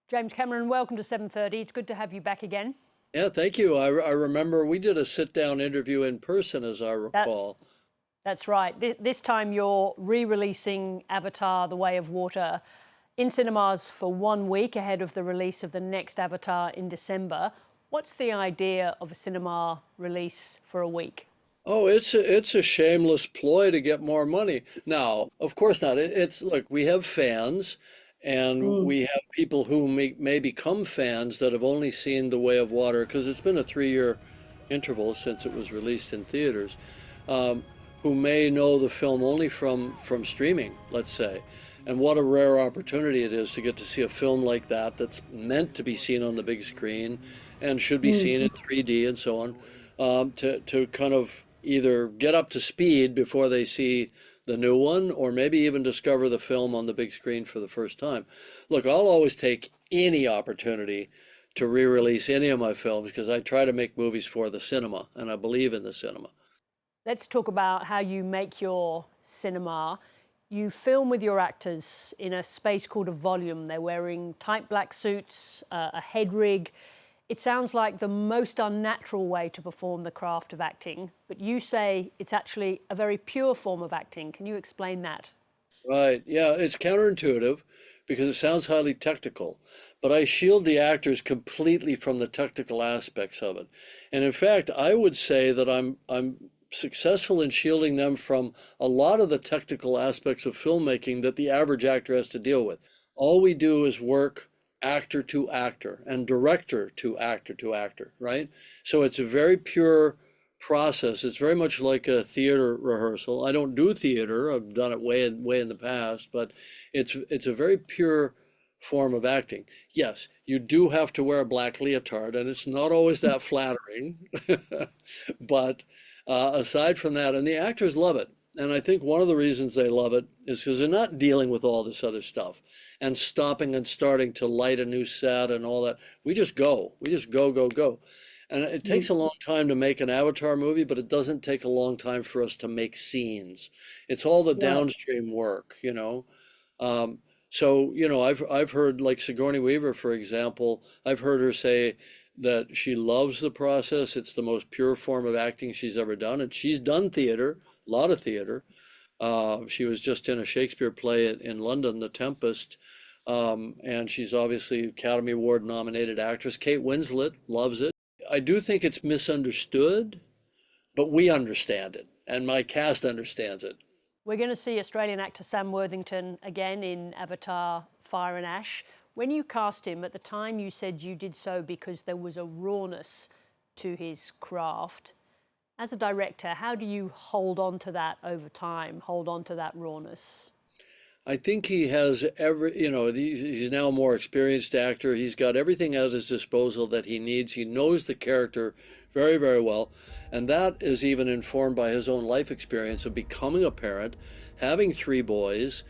James Cameron, welcome to 7:30. It's good to have you back again. Yeah, thank you. I remember we did a sit-down interview in person, as I That, recall. that's right. This time you're re-releasing Avatar: The Way of Water in cinemas for 1 week ahead of the release of the next Avatar in December. What's the idea of a cinema release for a week? Oh, it's a shameless ploy to get more money. Now, of course not. It's look, we have fans, and Mm. we have people who may become fans that have only seen The Way of Water because it's been a 3-year interval since it was released in theaters, um, who may know the film only from streaming, let's say. And what a rare opportunity it is to get to see a film like that that's meant to be seen on the big screen and should be Mm. seen in 3D and so on, to kind of either get up to speed before they see the new one, or maybe even discover the film on the big screen for the first time. Look, I'll always take any opportunity to re-release any of my films because I try to make movies for the cinema and I believe in the cinema. Let's talk about how you make your cinema. You film with your actors in a space called a volume. They're wearing tight black suits, a head rig. It sounds like the most unnatural way to perform the craft of acting, but you say it's actually a very pure form of acting. Can you explain that? Right. Yeah, it's counterintuitive because it sounds highly technical, but I shield the actors completely from the technical aspects of it. And in fact, I would say that I'm successful in shielding them from a lot of the technical aspects of filmmaking that the average actor has to deal with. All we do is work actor to actor and director to actor, right? So it's a very pure process. It's very much like a theater rehearsal. I don't do theater. I've done it way in the past, but it's a very pure form of acting. Yes, you do have to wear a black leotard, and it's not always that flattering. But aside from that, and the actors love it. And I think one of the reasons they love it is because they're not dealing with all this other stuff and stopping and starting to light a new set and all that. We just go. We just go, go, go. And it takes a long time to make an Avatar movie, but it doesn't take a long time for us to make scenes. It's all the Right. downstream work, you know. Um, so, I've heard like Sigourney Weaver, for example, I've heard her say that she loves the process. It's the most pure form of acting she's ever done, and she's done theater, a lot of theater. She was just in a Shakespeare play in London, The Tempest, and she's obviously Academy Award nominated actress. Kate Winslet loves it. I do think it's misunderstood, but we understand it, and my cast understands it. We're going to see Australian actor Sam Worthington again in Avatar: Fire and Ash. When you cast him, at the time you said you did so because there was a rawness to his craft. As a director, how do you hold on to that over time, hold on to that rawness? I think he has he's now a more experienced actor. He's got everything at his disposal that he needs. He knows the character very, very well. And that is even informed by his own life experience of becoming a parent, having 3 boys,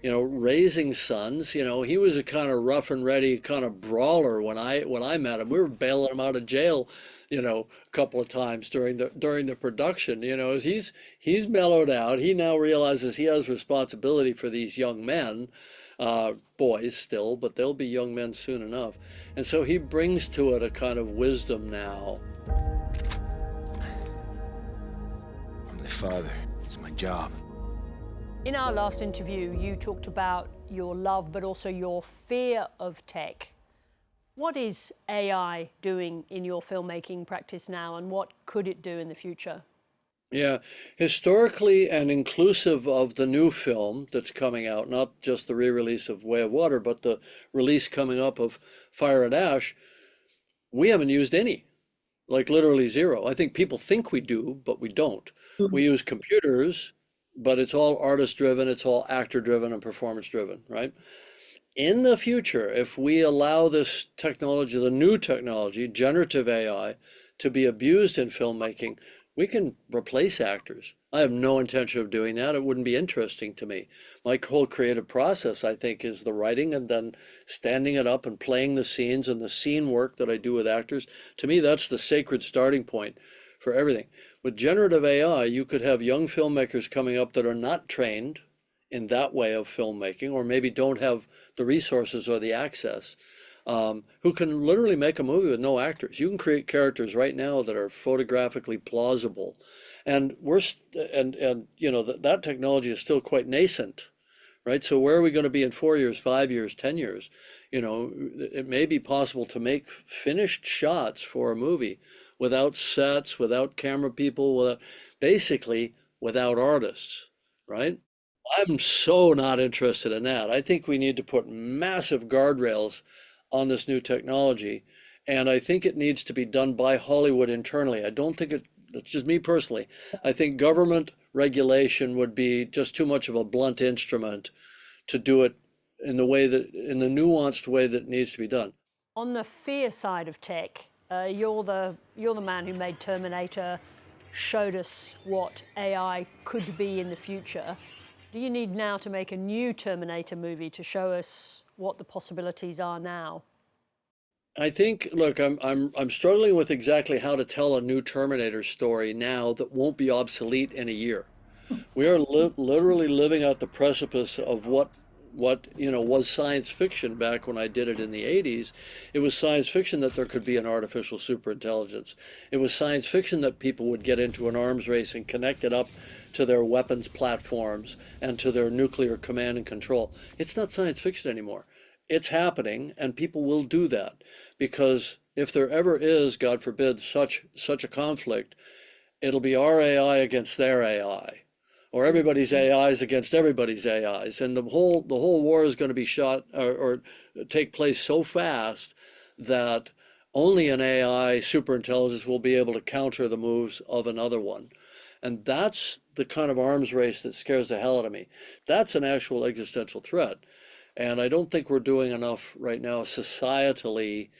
raising sons. He was a kind of rough and ready kind of brawler when I met him. We were bailing him out of jail, a couple of times during the production. He's mellowed out. He now realizes he has responsibility for these young men, boys still, but they'll be young men soon enough. And so he brings to it a kind of wisdom now. I'm the father. It's my job. In our last interview, you talked about your love, but also your fear of tech. What is AI doing in your filmmaking practice now, and what could it do in the future? Yeah, historically and inclusive of the new film that's coming out, not just the re-release of Way of Water, but the release coming up of Fire and Ash, we haven't used any, like literally zero. I think people think we do, but we don't. We use computers, but it's all artist driven, it's all actor driven and performance driven, right? In the future, if we allow this technology, the new technology, generative AI, to be abused in filmmaking, we can replace actors. I have no intention of doing that. It wouldn't be interesting to me. My whole creative process, I think, is the writing and then standing it up and playing the scenes and the scene work that I do with actors. To me, that's the sacred starting point for everything. With generative AI, you could have young filmmakers coming up that are not trained in that way of filmmaking, or maybe don't have the resources or the access. who can literally make a movie with no actors. You can create characters right now that are photographically plausible, and and you know that technology is still quite nascent, right? So where are we going to be in 4 years, 5 years, 10 years? You know, it may be possible to make finished shots for a movie without sets, without camera people, basically without artists, right? I'm so not interested in that. I think we need to put massive guardrails on this new technology, and I think it needs to be done by Hollywood internally. I don't think that's just me personally. I think government regulation would be just too much of a blunt instrument to do it in the nuanced way that it needs to be done. On the fear side of tech, you're the man who made Terminator, showed us what AI could be in the future. Do you need now to make a new Terminator movie to show us what the possibilities are now? I think, look, I'm struggling with exactly how to tell a new Terminator story now that won't be obsolete in a year. We are literally living at the precipice of what was science fiction back when I did it in the 80s. It was science fiction that there could be an artificial superintelligence. It was science fiction that people would get into an arms race and connect it up to their weapons platforms and to their nuclear command and control. It's not science fiction anymore. It's happening, and people will do that because if there ever is, God forbid, such a conflict, it'll be our AI against their AI, or everybody's AIs against everybody's AIs, and the whole war is going to be shot or take place so fast that only an AI superintelligence will be able to counter the moves of another one. And that's the kind of arms race that scares the hell out of me. That's an actual existential threat. And I don't think we're doing enough right now societally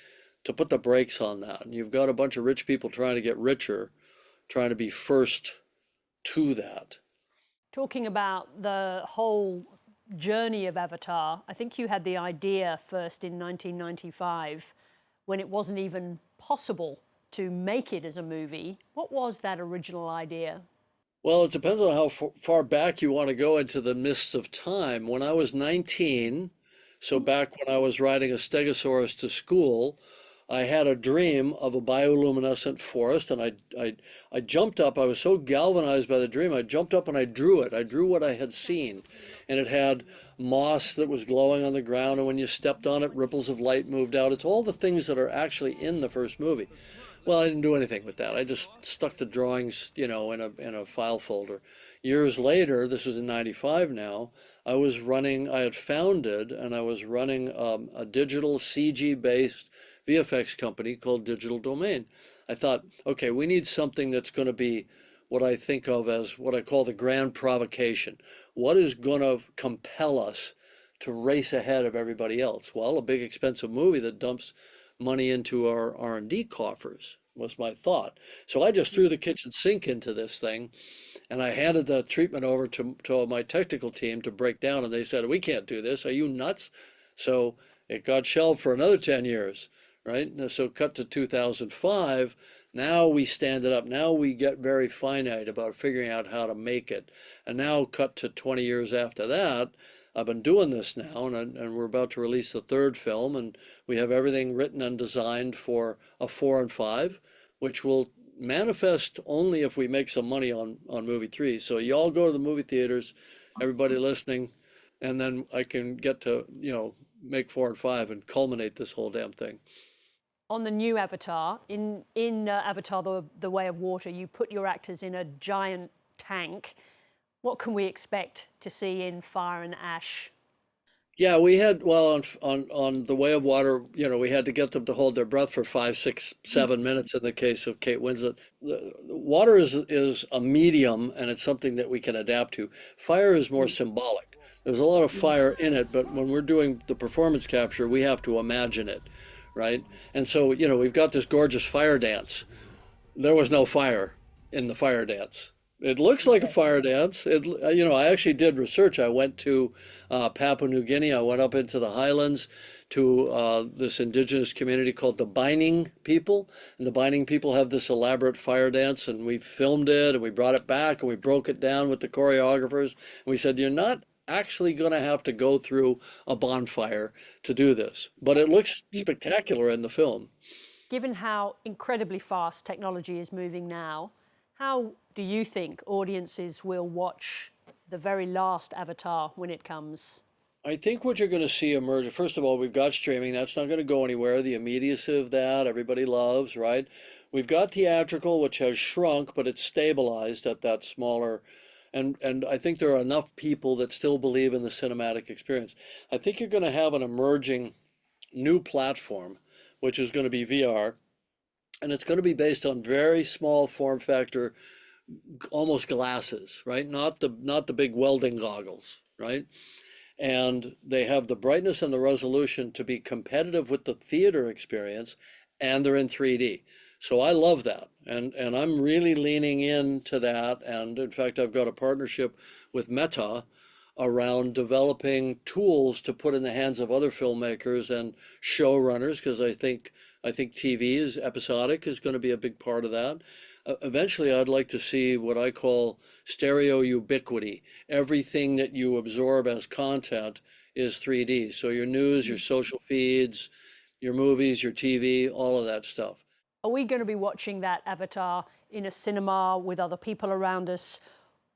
to put the brakes on that. And you've got a bunch of rich people trying to get richer, trying to be first to that. Talking about the whole journey of Avatar, I think you had the idea first in 1995 when it wasn't even possible to make it as a movie. What was that original idea? Well, it depends on how far back you want to go into the mists of time. When I was 19, so back when I was riding a stegosaurus to school, I had a dream of a bioluminescent forest, and I jumped up. I was so galvanized by the dream, I jumped up and I drew it. I drew what I had seen, and it had moss that was glowing on the ground, and when you stepped on it, ripples of light moved out. It's all the things that are actually in the first movie. Well, I didn't do anything with that. I just stuck the drawings, in a file folder. Years later, this was in 95 now, I had founded and I was running a digital CG-based VFX company called Digital Domain. I thought, okay, we need something that's going to be what I think of as what I call the grand provocation. What is going to compel us to race ahead of everybody else? Well, a big expensive movie that dumps money into our R&D coffers was my thought. So I just threw the kitchen sink into this thing, and I handed the treatment over to my technical team to break down, and they said, we can't do this. Are you nuts? So it got shelved for another 10 years, right? So cut to 2005, now we stand it up. Now we get very finite about figuring out how to make it. And now cut to 20 years after that, I've been doing this now, and we're about to release the third film, and we have everything written and designed for a 4 and 5, which will manifest only if we make some money on movie 3. So you all go to the movie theaters, everybody listening, and then I can get to, make 4 and 5 and culminate this whole damn thing. On the new Avatar, in Avatar: The Way of Water, you put your actors in a giant tank. What can we expect to see in Fire and Ash? Yeah, we had, well, on the Way of Water, we had to get them to hold their breath for 5, 6, 7 minutes in the case of Kate Winslet. The water is a medium, and it's something that we can adapt to. Fire is more symbolic. There's a lot of fire in it, but when we're doing the performance capture, we have to imagine it, right? And so, we've got this gorgeous fire dance. There was no fire in the fire dance. It looks like a fire dance. I actually did research. I went to Papua New Guinea. I went up into the highlands to this indigenous community called the Binding People. And the Binding People have this elaborate fire dance, and we filmed it, and we brought it back, and we broke it down with the choreographers. And we said, you're not actually going to have to go through a bonfire to do this. But it looks spectacular in the film. Given how incredibly fast technology is moving now, how do you think audiences will watch the very last Avatar when it comes? I think what you're going to see emerge, first of all, we've got streaming. That's not going to go anywhere. The immediacy of that, everybody loves, right? We've got theatrical, which has shrunk, but it's stabilized at that smaller. And I think there are enough people that still believe in the cinematic experience. I think you're going to have an emerging new platform, which is going to be VR. And it's going to be based on very small form factor, almost glasses, right? Not the big welding goggles, right? And they have the brightness and the resolution to be competitive with the theater experience, and they're in 3D. So I love that, and I'm really leaning into that. And in fact, I've got a partnership with Meta around developing tools to put in the hands of other filmmakers and showrunners, because I think TV is episodic is going to be a big part of that. Eventually, I'd like to see what I call stereo ubiquity. Everything that you absorb as content is 3D. So your news, your social feeds, your movies, your TV, all of that stuff. Are we going to be watching that Avatar in a cinema with other people around us,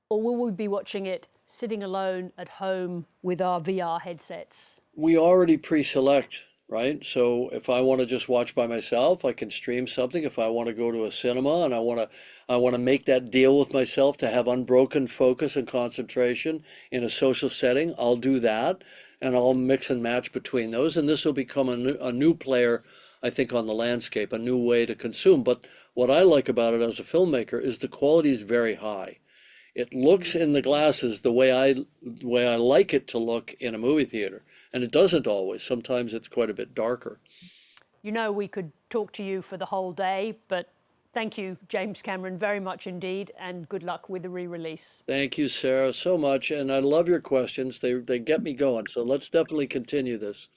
or will we be watching it sitting alone at home with our VR headsets? We already pre-select, right? So if I want to just watch by myself, I can stream something. If I want to go to a cinema and I want to make that deal with myself to have unbroken focus and concentration in a social setting, I'll do that, and I'll mix and match between those. And this will become a new player, I think, on the landscape, a new way to consume. But what I like about it as a filmmaker is the quality is very high. It looks in the glasses the way I like it to look in a movie theater, and it doesn't always. Sometimes it's quite a bit darker. You know, we could talk to you for the whole day, but thank you, James Cameron, very much indeed, and good luck with the re-release. Thank you, Sarah, so much, and I love your questions. They get me going. So let's definitely continue this.